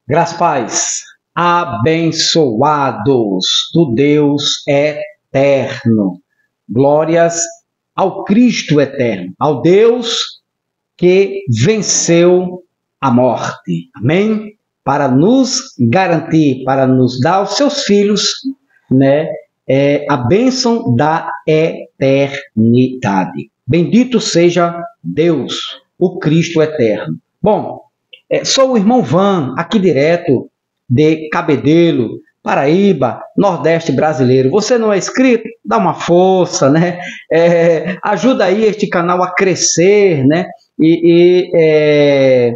Graças, paz, abençoados do Deus eterno. Glórias ao Cristo eterno, ao Deus que venceu a morte. Amém? Para nos garantir, para nos dar aos seus filhos, né, a bênção da eternidade. Bendito seja Deus, o Cristo eterno. Bom, sou o irmão Van, aqui direto de Cabedelo, Paraíba, Nordeste brasileiro. Você não é inscrito? Dá uma força, né? Ajuda aí este canal a crescer, né? E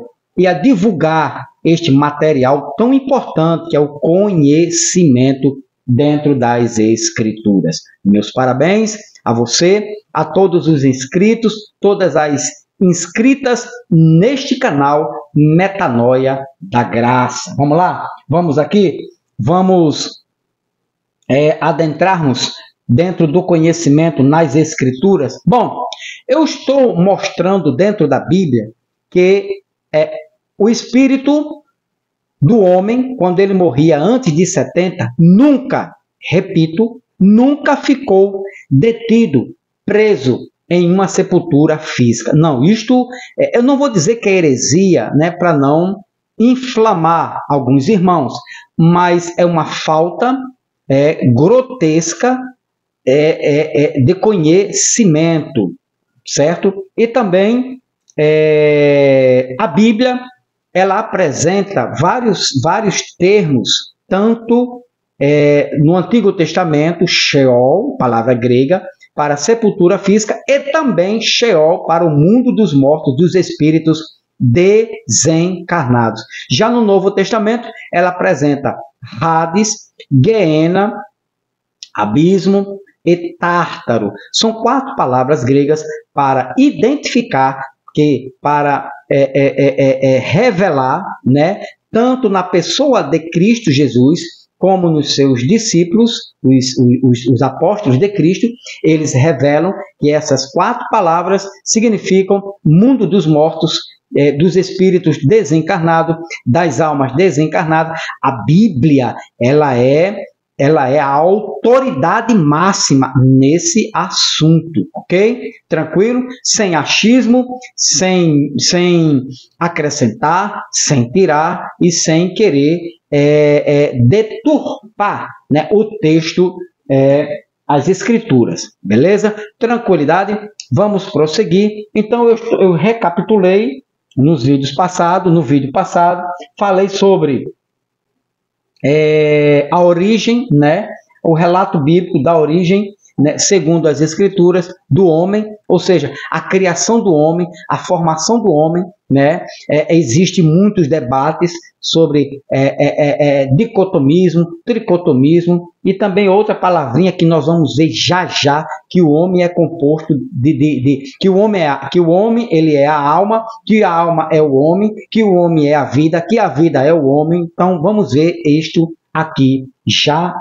a divulgar este material tão importante que é o conhecimento dentro das Escrituras. Meus parabéns a você, a todos os inscritos, todas as inscritas neste canal Metanoia da Graça. Vamos lá? Vamos aqui? Vamos adentrarmos dentro do conhecimento nas Escrituras? Bom, eu estou mostrando dentro da Bíblia que o espírito do homem, quando ele morria antes de 70, nunca, repito, nunca ficou detido, preso em uma sepultura física. Não, isto, eu não vou dizer que é heresia, né, para não inflamar alguns irmãos, mas é uma falta grotesca de conhecimento, certo? E também a Bíblia, ela apresenta vários termos, tanto no Antigo Testamento, Sheol, palavra grega, para sepultura física, e também Sheol para o mundo dos mortos, dos espíritos desencarnados. Já no Novo Testamento, ela apresenta Hades, Geena, abismo e Tártaro. São 4 palavras gregas para identificar, para revelar, né, tanto na pessoa de Cristo Jesus, como nos seus discípulos, os apóstolos de Cristo, eles revelam que essas 4 palavras significam mundo dos mortos, dos espíritos desencarnados, das almas desencarnadas. A Bíblia, ela é a autoridade máxima nesse assunto, ok? Tranquilo? Sem achismo, sem acrescentar, sem tirar e sem querer deturpar, né, o texto, as escrituras, beleza? Tranquilidade? Vamos prosseguir. Então, eu recapitulei no vídeo passado, falei sobre a origem, né, o relato bíblico da origem, né, segundo as Escrituras, do homem, ou seja, a criação do homem, a formação do homem, né? Existem muitos debates sobre dicotomismo, tricotomismo e também outra palavrinha que nós vamos ver já, que o homem é composto que o homem ele é a alma, que a alma é o homem, que o homem é a vida, que a vida é o homem. Então vamos ver isto aqui já.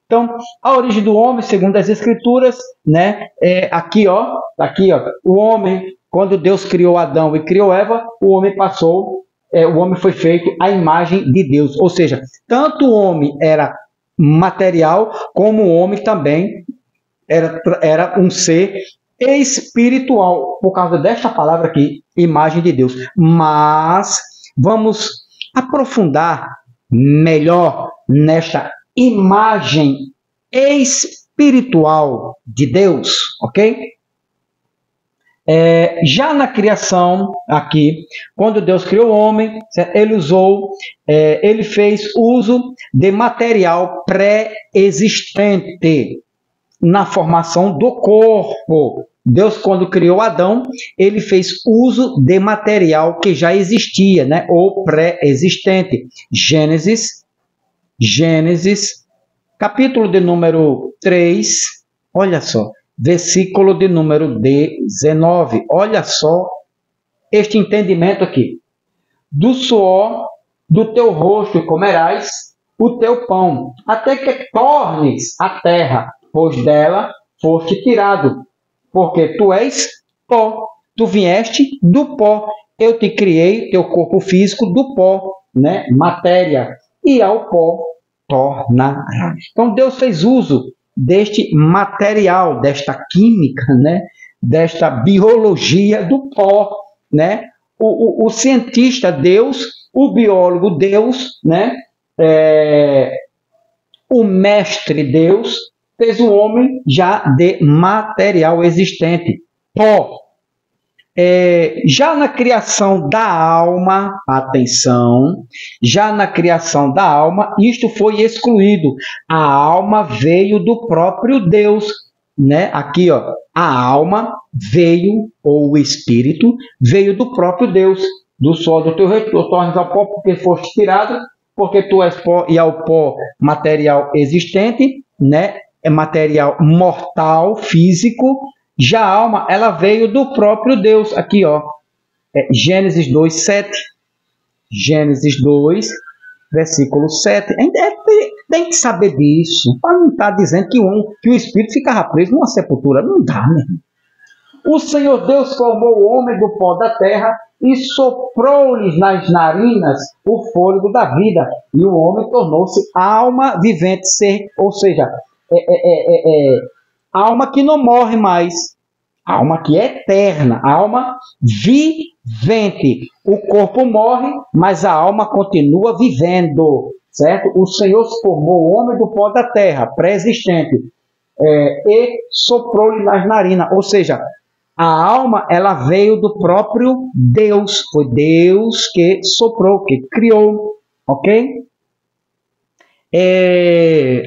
Então, a origem do homem, segundo as Escrituras, né? Aqui, ó, o homem, quando Deus criou Adão e criou Eva, o homem foi feito à imagem de Deus. Ou seja, tanto o homem era material, como o homem também era um ser espiritual, por causa desta palavra aqui, imagem de Deus. Mas vamos aprofundar melhor nesta imagem espiritual de Deus, ok? Já na criação, aqui, quando Deus criou o homem, ele fez uso de material pré-existente na formação do corpo. Deus, quando criou Adão, ele fez uso de material que já existia, né, ou pré-existente. Gênesis, capítulo de número 3, olha só, versículo de número 19. Olha só este entendimento aqui. Do suor do teu rosto comerás o teu pão, até que tornes a terra, pois dela foste tirado, porque tu és pó, tu vieste do pó, eu te criei, teu corpo físico, do pó, né, matéria, e ao pó tornará. Então Deus fez uso deste material, desta química, né, desta biologia do pó, né? O cientista Deus, o biólogo Deus, né? O mestre Deus fez o homem já de material existente, pó. Já na criação da alma, atenção, já na criação da alma, isto foi excluído. A alma veio do próprio Deus, né? Aqui, ó, a alma veio, ou o espírito, veio do próprio Deus. Do sol do teu reino, tornes ao pó, porque foste tirado, porque tu és pó, e ao pó material existente, né? É material mortal, físico. Já a alma, ela veio do próprio Deus. Aqui, ó, Gênesis 2, 7. Gênesis 2, versículo 7. Tem que saber disso, para não estar dizendo que o espírito ficava preso numa sepultura. Não dá, né? O Senhor Deus formou o homem do pó da terra e soprou-lhes nas narinas o fôlego da vida. E o homem tornou-se alma vivente, ser, ou seja, alma que não morre mais, alma que é eterna, alma vivente. O corpo morre, mas a alma continua vivendo, certo? O Senhor formou o homem do pó da terra, pré-existente, e soprou-lhe nas narinas, ou seja, a alma, ela veio do próprio Deus. Foi Deus que soprou, que criou. Ok?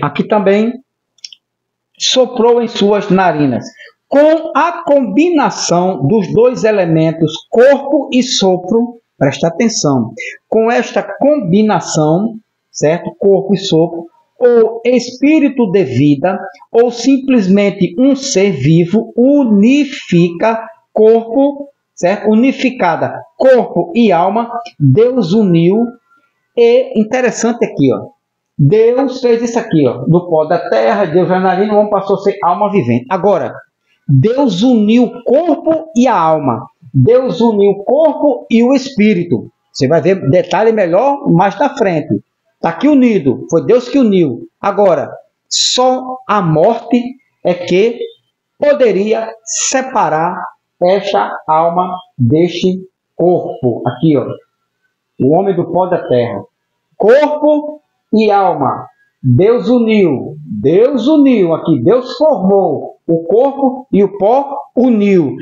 Aqui também, soprou em suas narinas. Com a combinação dos dois elementos, corpo e sopro, presta atenção. Com esta combinação, certo? Corpo e sopro, ou espírito de vida, ou simplesmente um ser vivo, unifica corpo, certo? Unificada corpo e alma, Deus uniu. E interessante aqui, ó, Deus fez isso aqui, ó, do pó da terra, Deus já narina, o homem passou a ser alma vivente. Agora, Deus uniu o corpo e a alma. Deus uniu o corpo e o espírito. Você vai ver detalhe melhor mais na frente. Está aqui unido, foi Deus que uniu. Agora, só a morte é que poderia separar esta alma deste corpo. Aqui, ó, o homem do pó da terra. Corpo e alma. Deus uniu aqui, Deus formou o corpo e o pó uniu.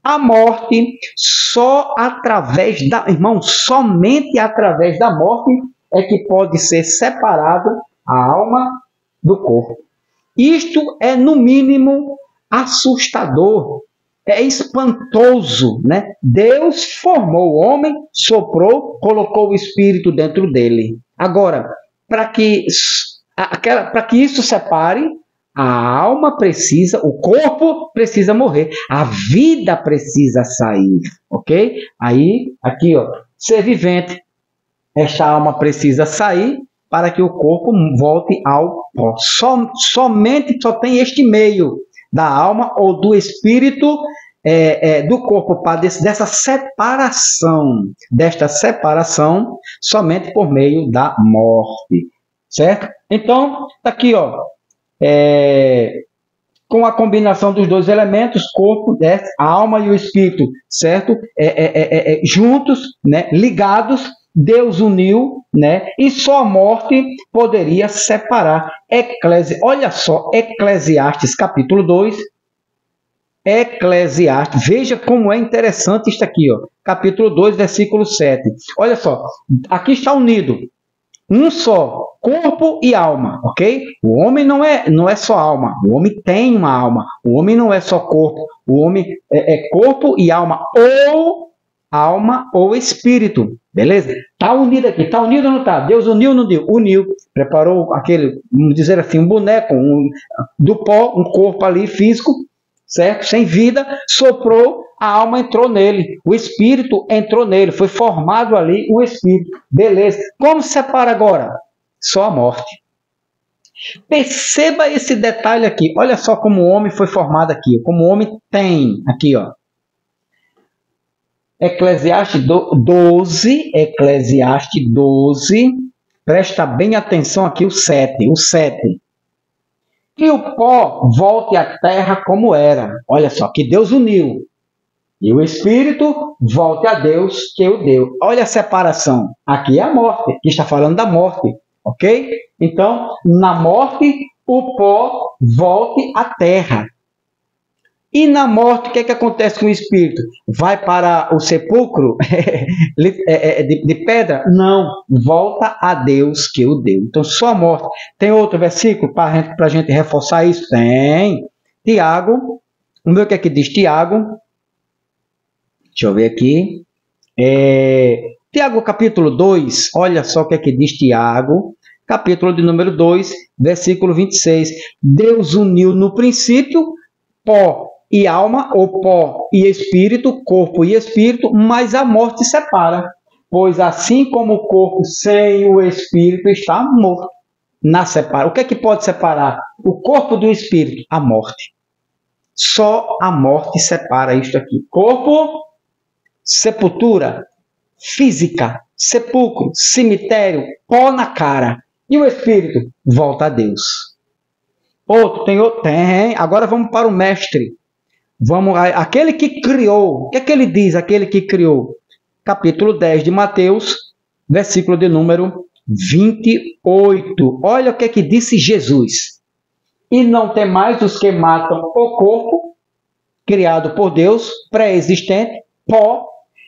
A morte, só através da, irmão, somente através da morte é que pode ser separado a alma do corpo. Isto é, no mínimo, assustador, é espantoso, né? Deus formou o homem, soprou, colocou o espírito dentro dele. Agora, para que isso separe, a alma precisa, o corpo precisa morrer, a vida precisa sair, ok? Aí, aqui, ó, ser vivente. Esta alma precisa sair para que o corpo volte ao pó. Somente só tem este meio da alma ou do espírito do corpo para desta separação somente por meio da morte, certo? Então, tá aqui, ó, com a combinação dos dois elementos, corpo, a alma e o espírito, certo? Juntos, né, ligados, Deus uniu, né? E só a morte poderia separar. Olha só, Eclesiastes capítulo 2. Eclesiastes, veja como é interessante isso aqui, ó. Capítulo 2, versículo 7. Olha só, aqui está unido um só, corpo e alma, ok? O homem não é só alma, o homem tem uma alma. O homem não é só corpo, o homem é corpo e alma, ou alma ou espírito, beleza? Está unido aqui, está unido ou não está? Deus uniu ou não deu? Uniu, preparou aquele, vamos dizer assim, um boneco, do pó, um corpo ali físico, certo? Sem vida, soprou, a alma entrou nele, o espírito entrou nele, foi formado ali o espírito, beleza? Como separa agora? Só a morte. Perceba esse detalhe aqui, olha só como o homem foi formado aqui, como o homem tem aqui, ó. Eclesiastes 12, Eclesiastes 12, presta bem atenção aqui o 7, Que o pó volte à terra como era. Olha só, que Deus uniu. E o Espírito volte a Deus que o deu. Olha a separação. Aqui é a morte, que está falando da morte, ok? Então, na morte, o pó volte à terra. E na morte, o que acontece com o espírito? Vai para o sepulcro de pedra? Não, volta a Deus que o deu. Então, só a morte. Tem outro versículo para a gente reforçar isso? Tem. Tiago, vamos ver o que é que diz Tiago. Deixa eu ver aqui. Tiago, capítulo 2, olha só o que é que diz Tiago. Capítulo de número 2, versículo 26. Deus uniu no princípio pó e alma, ou pó e espírito, corpo e espírito, mas a morte separa. Pois assim como o corpo sem o espírito está morto, separa. O que é que pode separar o corpo do espírito? A morte. Só a morte separa isto aqui. Corpo, sepultura, física, sepulcro, cemitério, pó na cara. E o espírito? Volta a Deus. Tem outro? Tem. Agora vamos para o mestre. Aquele que criou, o que é que ele diz, aquele que criou? Capítulo 10 de Mateus, versículo de número 28. Olha o que é que disse Jesus. E não tem mais os que matam o corpo, criado por Deus, pré-existente, pó,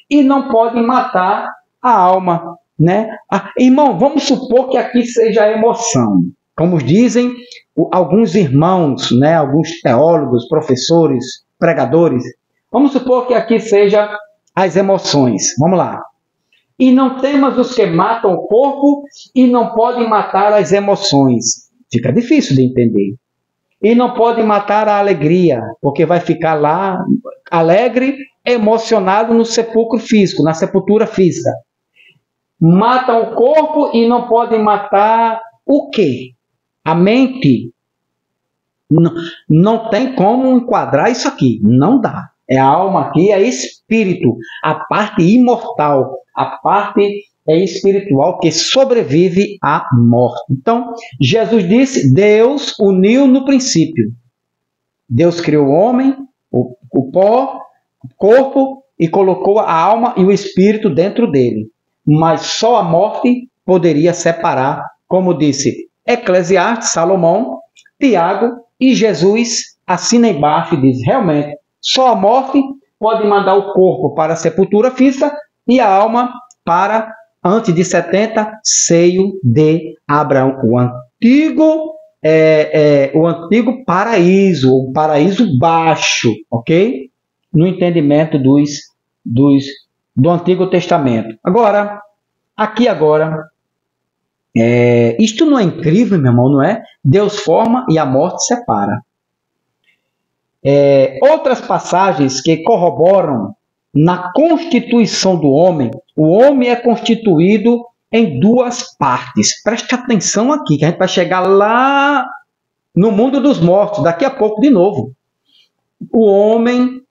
e não podem matar a alma, né? Irmão, vamos supor que aqui seja emoção. Como dizem alguns irmãos, né? Alguns teólogos, professores, pregadores, vamos supor que aqui seja as emoções. Vamos lá. E não temas os que matam o corpo e não podem matar as emoções. Fica difícil de entender. E não podem matar a alegria, porque vai ficar lá alegre, emocionado no sepulcro físico, na sepultura física. Matam o corpo e não podem matar o quê? A mente. Não tem como enquadrar isso aqui. Não dá. É a alma aqui, é espírito. A parte imortal. A parte espiritual que sobrevive à morte. Então, Jesus disse, Deus uniu no princípio. Deus criou o homem, o pó, o corpo, e colocou a alma e o espírito dentro dele. Mas só a morte poderia separar, como disse Eclesiastes, Salomão, Tiago, e Jesus assina embaixo e diz, realmente, só a morte pode mandar o corpo para a sepultura física e a alma para, antes de 70, seio de Abraão. O antigo paraíso, o paraíso baixo, ok? No entendimento do Antigo Testamento. Agora, isto não é incrível, meu irmão, não é? Deus forma e a morte separa. Outras passagens que corroboram na constituição do homem, o homem é constituído em duas partes. Preste atenção aqui, que a gente vai chegar lá no mundo dos mortos, daqui a pouco de novo. O homem,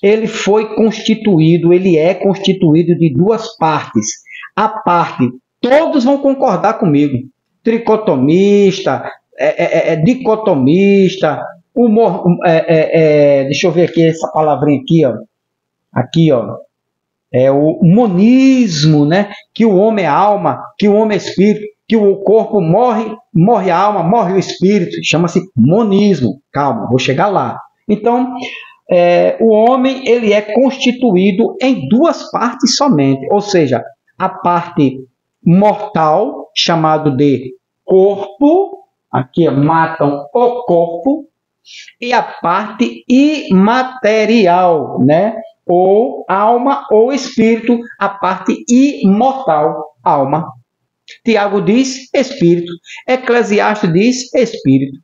ele foi constituído, ele é constituído de duas partes. A parte, todos vão concordar comigo, tricotomista, dicotomista, deixa eu ver aqui essa palavrinha aqui, ó. É o monismo, né? Que o homem é alma, que o homem é espírito, que o corpo morre a alma, morre o espírito. Chama-se monismo. Calma, vou chegar lá. Então, o homem ele é constituído em duas partes somente. Ou seja, a parte mortal, chamado de corpo, aqui matam o corpo, e a parte imaterial, né? Ou alma ou espírito, a parte imortal, alma. Tiago diz espírito, Eclesiastes diz espírito.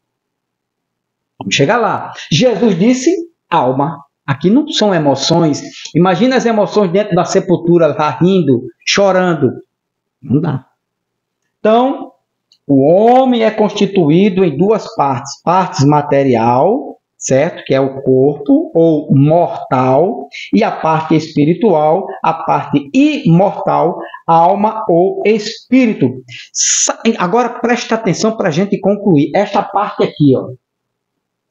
Vamos chegar lá. Jesus disse alma. Aqui não são emoções. Imagina as emoções dentro da sepultura, lá rindo, chorando. Não dá. Então, o homem é constituído em duas partes. Parte material certo? Que é o corpo ou mortal, e a parte espiritual, a parte imortal, alma ou espírito. Agora presta atenção para a gente concluir esta parte aqui, ó.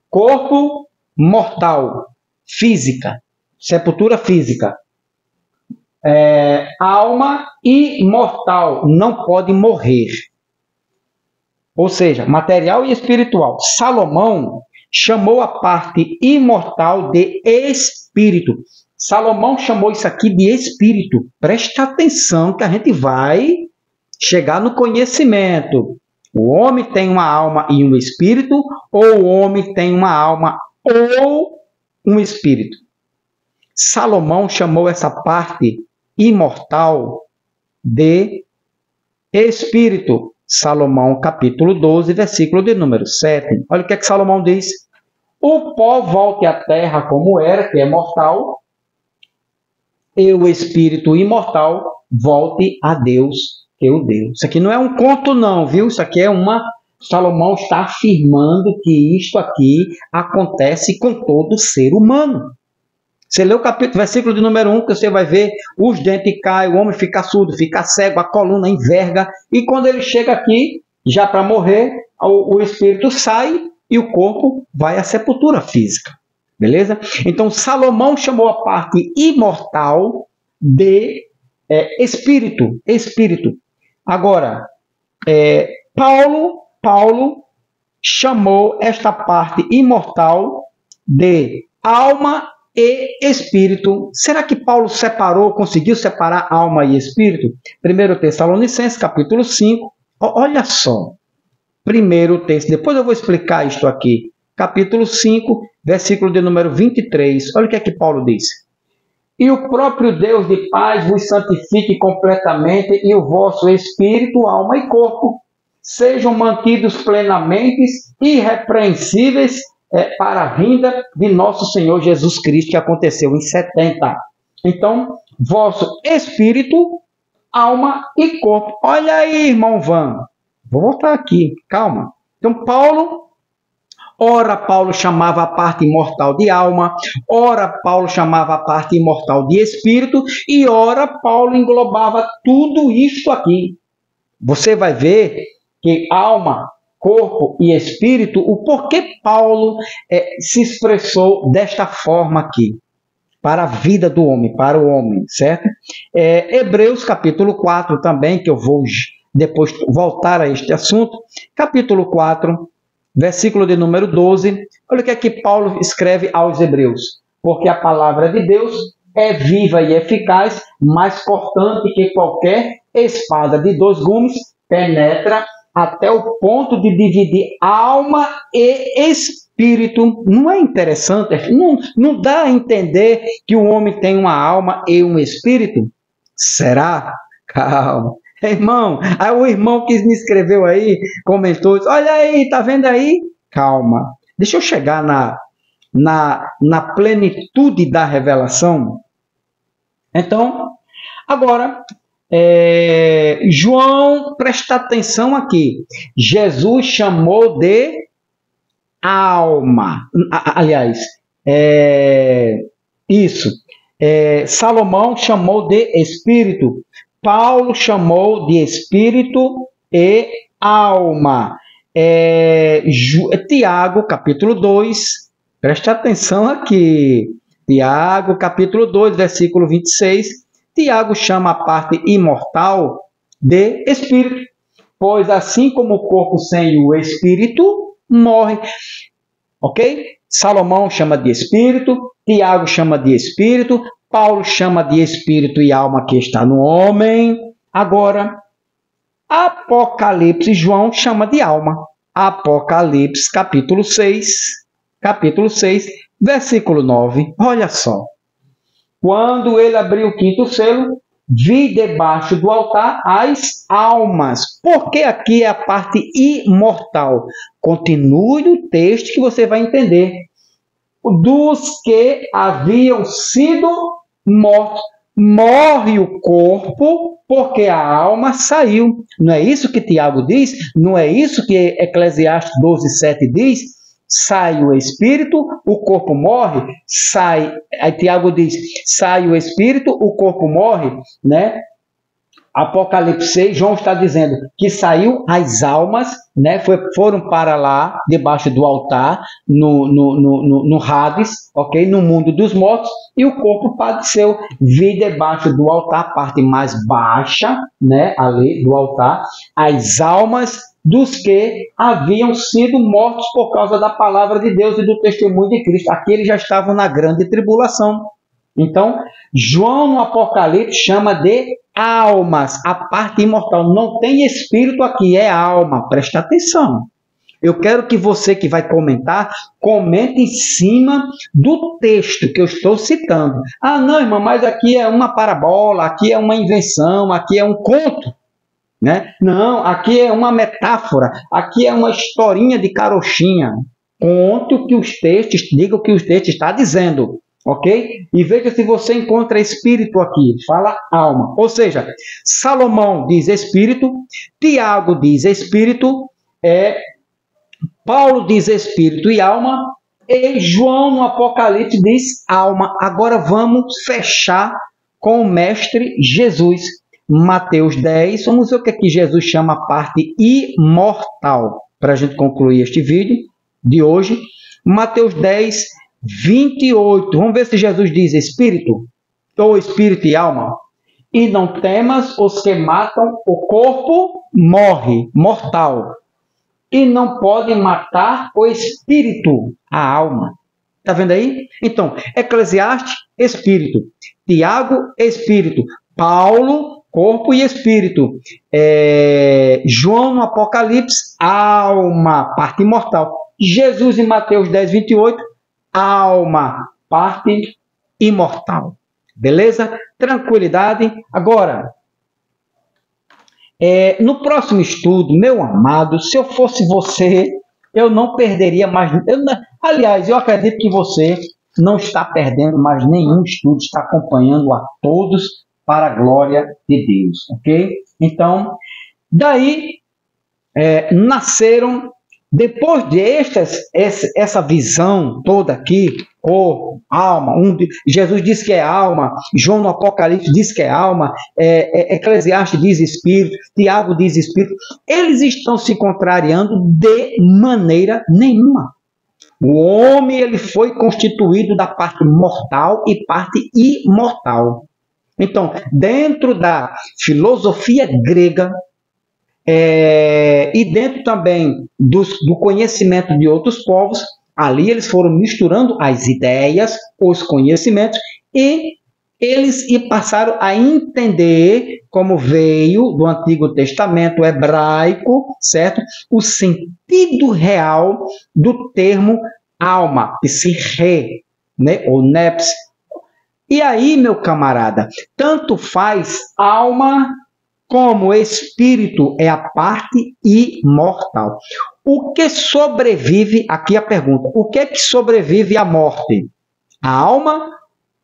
Corpo mortal, física, sepultura física. Alma imortal, não pode morrer. Ou seja, material e espiritual. Salomão chamou a parte imortal de espírito. Salomão chamou isso aqui de espírito. Presta atenção que a gente vai chegar no conhecimento. O homem tem uma alma e um espírito, ou o homem tem uma alma ou um espírito. Salomão chamou essa parte imortal de espírito. Salomão, capítulo 12, versículo de número 7. Olha o que é que Salomão diz. O pó volte à terra como era, que é mortal, e o espírito imortal volte a Deus, que o deu. Isso aqui não é um conto não, viu? Isso aqui é uma... Salomão está afirmando que isto aqui acontece com todo ser humano. Você lê o capítulo, versículo de número 1, que você vai ver os dentes caem, o homem fica surdo, fica cego, a coluna enverga, e quando ele chega aqui, já para morrer, o espírito sai e o corpo vai à sepultura física. Beleza? Então, Salomão chamou a parte imortal de espírito. Espírito. Agora, Paulo chamou esta parte imortal de alma e espírito. Será que Paulo conseguiu separar alma e espírito? 1 Tessalonicenses, capítulo 5. Olha só. 1 Tessalonicenses, depois eu vou explicar isto aqui. Capítulo 5, versículo de número 23. Olha o que é que Paulo diz. E o próprio Deus de paz vos santifique completamente, e o vosso espírito, alma e corpo sejam mantidos plenamente irrepreensíveis para a vinda de nosso Senhor Jesus Cristo, que aconteceu em 70. Então, vosso espírito, alma e corpo. Olha aí, irmão Van. Vou voltar aqui, calma. Então, ora Paulo chamava a parte imortal de alma, ora Paulo chamava a parte imortal de espírito, e ora Paulo englobava tudo isto aqui. Você vai ver que alma, corpo e espírito, o porquê Paulo se expressou desta forma aqui, para a vida do homem, para o homem, certo? Hebreus capítulo 4 também, que eu vou depois voltar a este assunto, capítulo 4, versículo de número 12, olha o que é que Paulo escreve aos Hebreus. Porque a palavra de Deus é viva e eficaz, mais cortante que qualquer espada de 2 gumes, penetra até o ponto de dividir alma e espírito. Não é interessante? Não dá a entender que o homem tem uma alma e um espírito? Será? Calma. Irmão, aí o irmão que me escreveu aí, comentou, olha aí, tá vendo aí? Calma. Deixa eu chegar na plenitude da revelação. Então, agora... João, presta atenção aqui. Jesus chamou de alma. Aliás, isso. Salomão chamou de espírito. Paulo chamou de espírito e alma. Tiago, capítulo 2. Presta atenção aqui. Tiago, capítulo 2, versículo 26. Tiago chama a parte imortal de espírito, pois assim como o corpo sem o espírito morre. Ok? Salomão chama de espírito, Tiago chama de espírito, Paulo chama de espírito e alma que está no homem. Agora, Apocalipse, João chama de alma. Apocalipse, capítulo 6, versículo 9. Olha só. Quando ele abriu o 5º selo, vi debaixo do altar as almas. Porque aqui é a parte imortal. Continue no texto que você vai entender. Dos que haviam sido mortos. Morre o corpo porque a alma saiu. Não é isso que Tiago diz? Não é isso que Eclesiastes 12:7 diz? sai o espírito, o corpo morre, sai. Aí Tiago diz, sai o espírito, o corpo morre, né? Apocalipse 6, João está dizendo que saiu as almas, né? Foram para lá, debaixo do altar, no Hades, ok? No mundo dos mortos, e o corpo padeceu. Vi debaixo do altar, a parte mais baixa, né? Ali do altar, as almas dos que haviam sido mortos por causa da palavra de Deus e do testemunho de Cristo. Aqui eles já estavam na grande tribulação. Então, João no Apocalipse chama de almas, a parte imortal. Não tem espírito aqui, é alma. Presta atenção. Eu quero que você que vai comentar, comente em cima do texto que eu estou citando. Ah, não, irmão, mas aqui é uma parabola, aqui é uma invenção, aqui é um conto. Né? Não, aqui é uma metáfora, aqui é uma historinha de carochinha. Conte o que os textos, diga o que os textos estão dizendo. Ok? E veja se você encontra espírito aqui. Fala alma. Ou seja, Salomão diz espírito, Tiago diz espírito, Paulo diz espírito e alma, e João no Apocalipse diz alma. Agora vamos fechar com o mestre Jesus. Mateus 10. Vamos ver o que aqui Jesus chama a parte imortal. Para a gente concluir este vídeo de hoje. Mateus 10, 28. Vamos ver se Jesus diz espírito, ou espírito e alma. E não temas os que matam o corpo, morre, mortal. E não podem matar o espírito, a alma. Está vendo aí? Então, Eclesiastes, espírito. Tiago, espírito. Paulo, corpo e espírito. João no Apocalipse, alma, parte imortal. Jesus em Mateus 10, 28, alma, parte imortal. Beleza? Tranquilidade. Agora, no próximo estudo, meu amado, se eu fosse você, eu não perderia mais... Aliás, eu acredito que você não está perdendo mais nenhum estudo, está acompanhando a todos para a glória de Deus, ok? Então, daí nasceram... Depois de essa visão toda aqui, corpo, alma, Jesus diz que é alma, João no Apocalipse diz que é alma, Eclesiastes diz espírito, Tiago diz espírito, eles estão se contrariando de maneira nenhuma. O homem ele foi constituído da parte mortal e parte imortal. Então, dentro da filosofia grega, e dentro também do conhecimento de outros povos, ali eles foram misturando as ideias, os conhecimentos, e eles passaram a entender, como veio do Antigo Testamento hebraico, certo? O sentido real do termo alma, psique, né? Ou neps. E aí, meu camarada, tanto faz alma como espírito é a parte imortal. O que sobrevive, aqui a pergunta, o que é que sobrevive à morte? A alma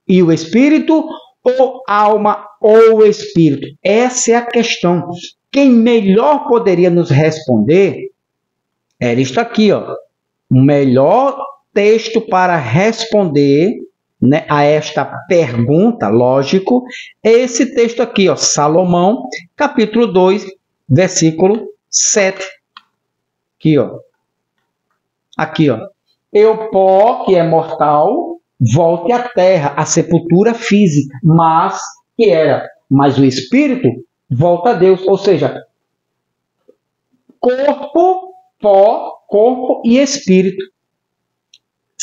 e o espírito, ou alma ou o espírito? Essa é a questão. Quem melhor poderia nos responder era isto aqui, ó. O melhor texto para responder, né, a esta pergunta, lógico, é esse texto aqui, ó, Salomão, capítulo 2, versículo 7. Aqui, ó. Aqui, ó. E o pó, que é mortal, volte à terra, à sepultura física, mas o espírito volta a Deus, ou seja, corpo, pó, corpo e espírito.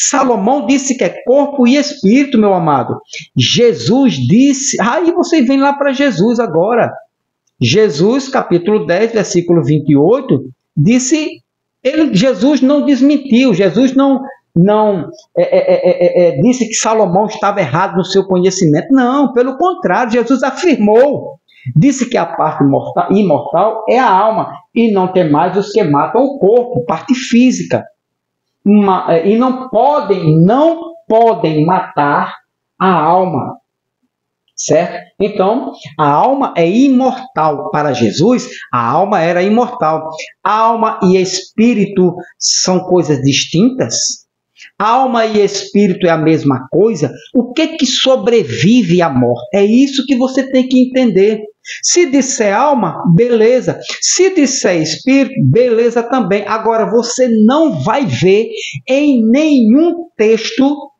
Salomão disse que é corpo e espírito, meu amado. Jesus disse... Aí você vem lá para Jesus agora. Jesus, capítulo 10, versículo 28, disse... Jesus não desmentiu. Jesus não disse que Salomão estava errado no seu conhecimento. Não, pelo contrário, Jesus afirmou. Disse que a parte imortal é a alma. E não tem mais os que matam o corpo, parte física. E não podem matar a alma, certo? Então, a alma é imortal. Para Jesus, a alma era imortal. Alma e espírito são coisas distintas? Alma e espírito é a mesma coisa? O que sobrevive à morte? É isso que você tem que entender. Se disser alma, beleza. Se disser espírito, beleza também. Agora, você não vai ver em nenhum texto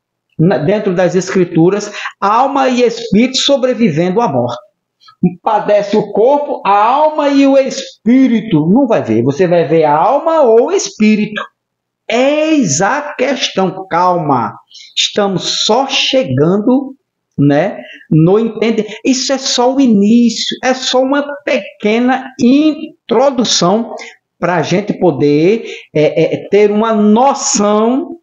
dentro das Escrituras alma e espírito sobrevivendo à morte. Padece o corpo, a alma e o espírito. Não vai ver. Você vai ver a alma ou o espírito. Eis a questão. Calma. Estamos só chegando, né, no entender. Isso é só o início. É só uma pequena introdução para a gente poder ter uma noção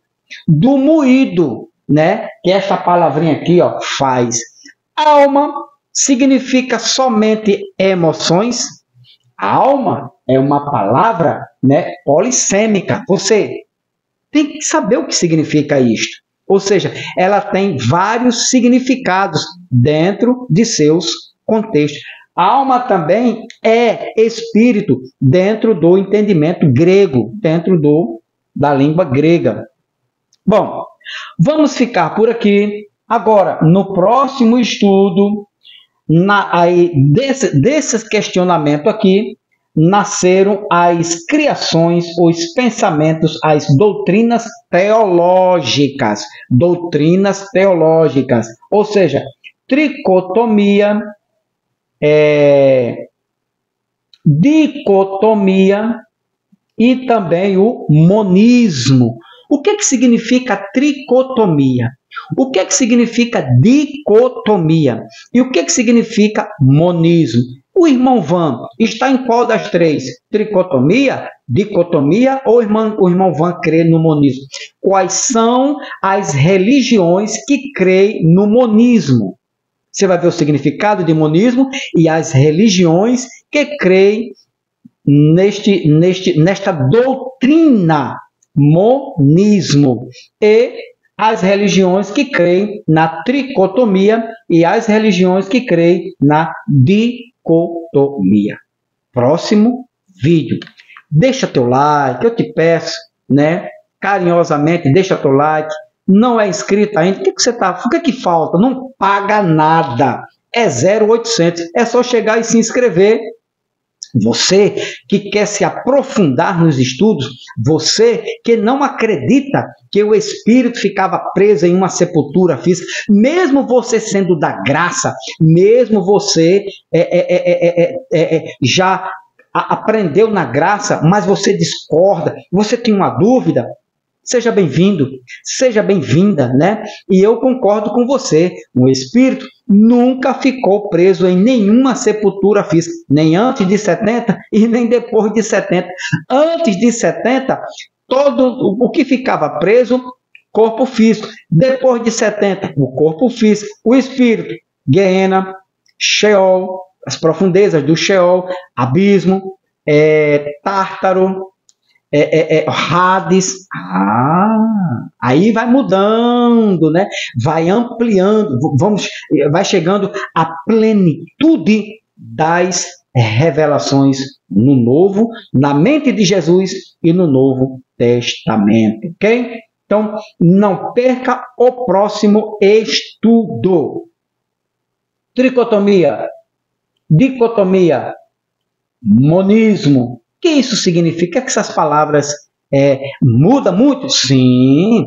do moído, né, que essa palavrinha aqui, ó, faz. Alma significa somente emoções. A alma é uma palavra, né, polissêmica. Você tem que saber o que significa isto. Ou seja, ela tem vários significados dentro de seus contextos. A alma também é espírito dentro do entendimento grego, dentro da língua grega. Bom, vamos ficar por aqui. Agora, no próximo estudo, desse questionamento aqui, nasceram as criações, os pensamentos, as doutrinas teológicas. Doutrinas teológicas. Ou seja, tricotomia, dicotomia e também o monismo. O que significa tricotomia? O que significa dicotomia? E o que significa monismo? O irmão Van está em qual das três? Tricotomia, dicotomia ou o irmão Van crê no monismo? Quais são as religiões que creem no monismo? Você vai ver o significado de monismo e as religiões que creem nesta doutrina monismo, e as religiões que creem na tricotomia e as religiões que creem na dicotomia. Próximo vídeo. Deixa teu like, eu te peço, né? Carinhosamente, deixa teu like. Não é inscrito ainda? O que falta? Não paga nada. É 0,800. É só chegar e se inscrever. Você que quer se aprofundar nos estudos, você que não acredita que o espírito ficava preso em uma sepultura física, mesmo você sendo da graça, mesmo você já aprendeu na graça, mas você discorda, você tem uma dúvida, seja bem-vindo, seja bem-vinda, né? E eu concordo com você, o espírito nunca ficou preso em nenhuma sepultura física, nem antes de 70 e nem depois de 70. Antes de 70, todo o que ficava preso, corpo físico. Depois de 70, o corpo físico, o espírito, Guiena, Sheol, as profundezas do Sheol, abismo, Tártaro, Hades. Aí vai mudando, né? Vai ampliando, vai chegando à plenitude das revelações no Novo, na mente de Jesus e no Novo Testamento, ok? Então, não perca o próximo estudo. Tricotomia, dicotomia, monismo. O que isso significa? Que essas palavras mudam muito? Sim.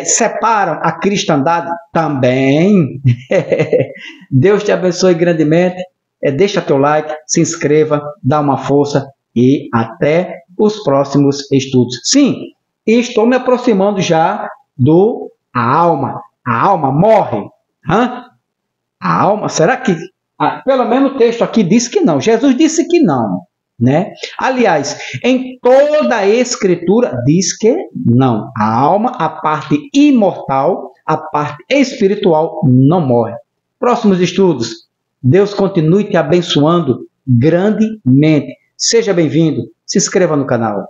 Separam a cristandade? Também. Deus te abençoe grandemente. Deixa teu like, se inscreva, dá uma força e até os próximos estudos. Sim, estou me aproximando já do a alma. A alma morre. A alma, será que... pelo menos o texto aqui diz que não. Jesus disse que não. Né? Aliás, em toda a Escritura diz que não. A alma, a parte imortal, a parte espiritual não morre. Próximos estudos. Deus continue te abençoando grandemente. Seja bem-vindo. Se inscreva no canal.